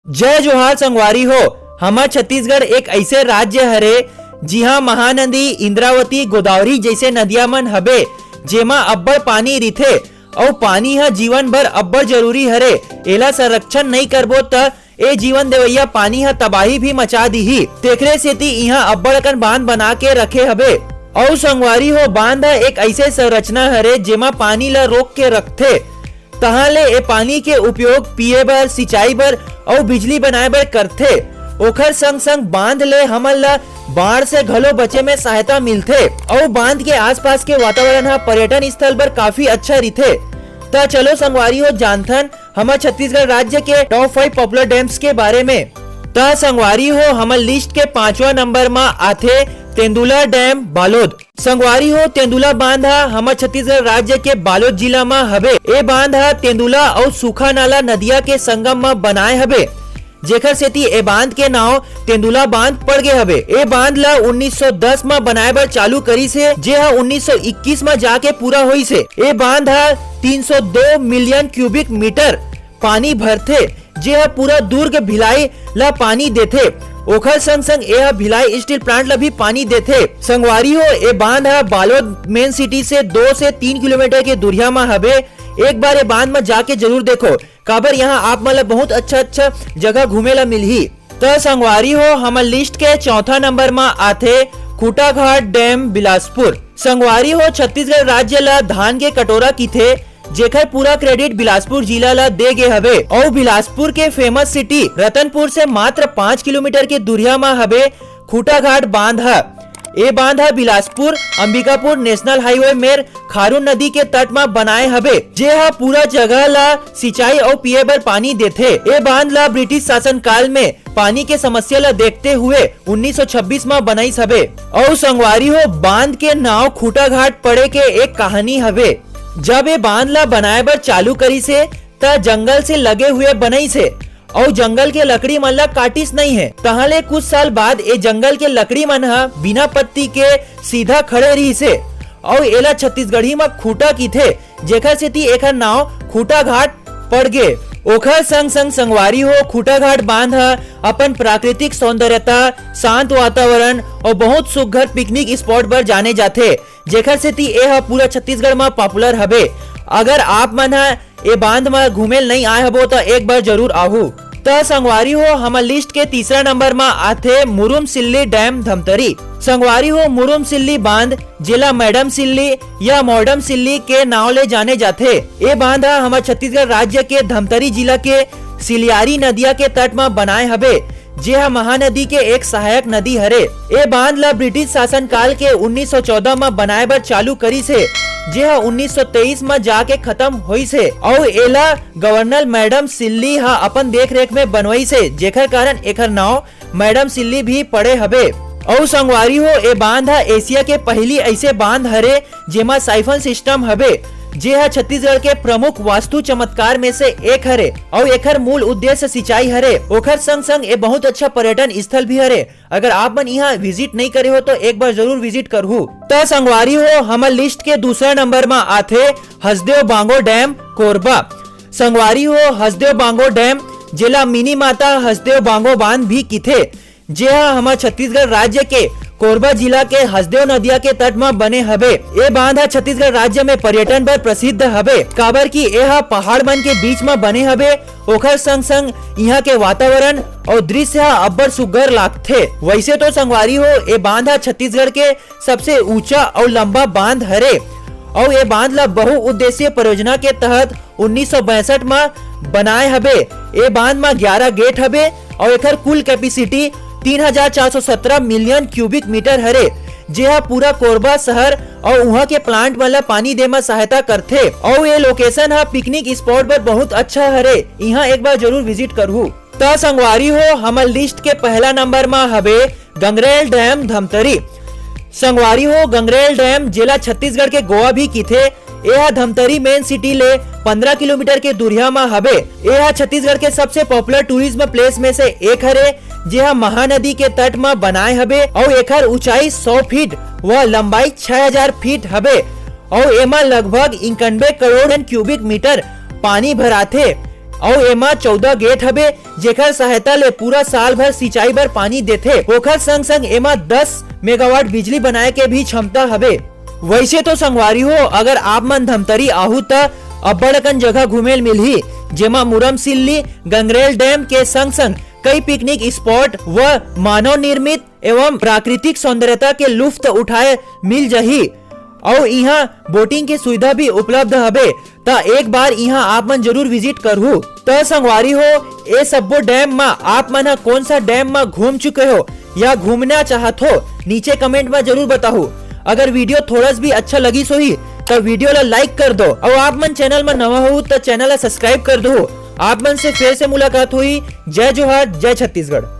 जय जोहार संगवारी हो। हमार छत्तीसगढ़ एक ऐसे राज्य हरे जिहा महानदी इंद्रावती गोदावरी जैसे नदिया मन हबे जेमा अब्बड़ पानी रिथे और पानी ह जीवन भर अब्बड़ जरूरी हरे। एला संरक्षण नहीं करबो त ए जीवन देवैया पानी ह तबाही भी मचा दिही। तेखरे सेती इहा अब्बड़ अकन बांध बना के रखे हबे। और संगवारी हो बांध एक ऐसे संरचना हरे जेमा पानी ला रोक के रखथे। तहाँ ले ए पानी के उपयोग पिए बर, सिंचाई बर और बिजली बनाए बर करथे। ओखर संग संग बांध ले हमन ला बाढ़ से घलो बचे में सहायता मिलथे और बांध के आसपास के वातावरण हा पर्यटन स्थल पर काफी अच्छा रिथे। त चलो संगवारी हो जानथन हमार छत्तीसगढ़ राज्य के टॉप 5 पॉपुलर डैम्स के बारे में। त संगवारी हो हमार लिस्ट के 5वां नंबर में आथे तेंदुला डैम बालोद। संगवारी हो तेंदुला बांध हमार छत्तीसगढ़ राज्य के बालोद जिला में हबे। ए बांध तेंदुला और सूखा नाला नदिया के संगम में बनाए हबे, जेकर सेती ए बांध के नाव तेंदुला बांध पड़ गए हबे। ए बांध ला 1910 में बनाए बर चालू करी से जे 1921 में जाके पूरा हुई से। ए बांध 302 मिलियन क्यूबिक मीटर पानी भरथे जे पूरा दुर्ग भिलाई ला पानी देथे। ओखर संग संग ए भिलाई स्टील प्लांट ला भी पानी देथे। संगवारी हो ए बांध बालोद मेन सिटी से 2 से 3 किलोमीटर के दूरिया में हबे। एक बार ये बांध में जाके जरूर देखो, काबर यहाँ आप मतलब बहुत अच्छा जगह घूमे ला मिलही। तो संगवारी हो हमार लिस्ट के 4था नंबर में आथे खूटाघाट डैम बिलासपुर। संगवारी हो छत्तीसगढ़ राज्य ला धान के कटोरा की थे, जेकर पूरा क्रेडिट बिलासपुर जिला ला दे गए हबे। और बिलासपुर के फेमस सिटी रतनपुर से मात्र 5 किलोमीटर के दूरिया में हबे खूटाघाट बांध। ए बांध बिलासपुर अंबिकापुर नेशनल हाईवे में खारून नदी के तट में बनाए हबे, जे पूरा जगह ला सिंचाई और पिए बर पानी देथे। ए बांध ला ब्रिटिश शासन काल में पानी के समस्या ला देखते हुए 1926 में बनाई हबे। और संगवारी हो बांध के नाव खूटाघाट पड़े के एक कहानी हबे। जब ये बांध ला बनाए बर चालू करी से त जंगल से लगे हुए बनई से और जंगल के लकड़ी मन ला काटिस नहीं है। तहाले कुछ साल बाद ए जंगल के लकड़ी मन बिना पत्ती के सीधा खड़े रही से और एला छत्तीसगढ़ी में खूटा की थे, जेकर सेती एकर नाव खूटाघाट पड़ गए। ओखर संग संग संगवारी हो खूटाघाट बांध अपन प्राकृतिक सौंदर्यता, शांत वातावरण और बहुत सुघर पिकनिक स्पॉट पर जाने जाते, जेकर सेती ए पूरा छत्तीसगढ़ में पॉपुलर हबे। अगर आप मन ए बांध में घूमे नहीं आए हबो तो एक बार जरूर आहू। त संगवारी हो हमार लिस्ट के 3रा नंबर में आथे मुरुम सिल्ली डैम धमतरी। संगवारी हो मुरुम सिल्ली बांध जिला मैडम सिल्ली या मॉडम सिल्ली के नाव ले जाने जाते। ये बांध हमारे छत्तीसगढ़ राज्य के धमतरी जिला के सिलियारी नदिया के तट में बनाए हबे, जे महानदी के एक सहायक नदी हरे। ये बांध ला ब्रिटिश शासन काल के 1914 में बनाए बर चालू करी से, जे 1923 में जाके खत्म हुई से। और एला गवर्नर मैडम सिल्ली अपन देख रेख में बनवाई से, जेकर कारण एकर नाव मैडम सिल्ली भी पड़े हबे। और संगवारी हो ए बांध एशिया के पहली ऐसे बांध हरे जेमा साइफन सिस्टम हबे, जे छत्तीसगढ़ के प्रमुख वास्तु चमत्कार में से एक हरे। और एकर मूल उद्देश्य सिंचाई हरे। ओखर संग संग ए बहुत अच्छा पर्यटन स्थल भी हरे। अगर आप मन यहाँ विजिट नहीं करे हो तो एक बार जरूर विजिट करहु। तो संगवारी हो हमार लिस्ट के 2रा नंबर में आथे हसदेव बांगो डैम कोरबा। संगवारी हो हसदेव बांगो डैम जिला मिनी माता हसदेव बांगो बांध भी किथे, जे हमार छत्तीसगढ़ राज्य के कोरबा जिला के हसदेव नदिया के तट में बने हबे। ये बांध छत्तीसगढ़ राज्य में पर्यटन पर प्रसिद्ध हबे, काबर की यह पहाड़ मन के बीच में बने हबे। ओखर संग संग यहाँ के वातावरण और दृश्य अब्बड़ सुघर लागथे। वैसे तो संगवारी हो ये बांध छत्तीसगढ़ के सबसे ऊंचा और लंबा बांध हरे। और ये बांध ला बहुउद्देशीय परियोजना के तहत 1962 में बनाए हबे। ये बांध में 11 गेट हबे और एकर कुल कैपेसिटी 3417 मिलियन क्यूबिक मीटर हरे, जे पूरा कोरबा शहर और वहाँ के प्लांट वाला पानी दे में सहायता करथे। और ये लोकेशन पिकनिक स्पॉट पर बहुत अच्छा हरे, यहाँ एक बार जरूर विजिट करहु। त संगवारी हो हमार लिस्ट के 1ला नंबर में हबे गंगरेल डैम धमतरी। संगवारी हो गंगरेल डैम जिला छत्तीसगढ़ के गोवा भी किथे। यह धमतरी मेन सिटी ले 15 किलोमीटर के दूरिया में हबे। यह छत्तीसगढ़ के सबसे पॉपुलर टूरिज्म प्लेस में से एक हरे, जे महानदी के तट में बनाए हबे। और एकर ऊंचाई 100 फीट व लंबाई 6000 फीट हबे। और एमा लगभग 91 करोड़ क्यूबिक मीटर पानी भराथे। और एमा 14 गेट हबे जेकर सहायता ले पूरा साल भर सिंचाई बर पानी देथे। ओखर संग संग एमा 10 मेगावाट बिजली बनाए के भी क्षमता हबे। वैसे तो संगवारी हो, अगर आप मन धमतरी आहू त अब्बड़ अकन जगह घूमेल मिलही, जेमा मुरम सिल्ली, गंगरेल डैम के संग संग कई पिकनिक स्पॉट व मानव निर्मित एवं प्राकृतिक सौंदर्यता के लुफ्त उठाए मिल जही। और यहाँ बोटिंग की सुविधा भी उपलब्ध हबे, ता एक बार यहाँ आप मन जरूर विजिट करहु। तो संगवारी हो, ए सब्बो डैम में आप मन कौन सा डैम में घूम चुके हो या घूमना चाहत हो, नीचे कमेंट में जरूर बताओ। अगर वीडियो थोड़ा भी अच्छा लगी सोही तो वीडियो ला लाइक कर दो, और आप मन चैनल में नवा हो तो चैनल ला सब्सक्राइब कर दो। आप मन से फिर से मुलाकात हुई। जय जोहार, जय छत्तीसगढ़।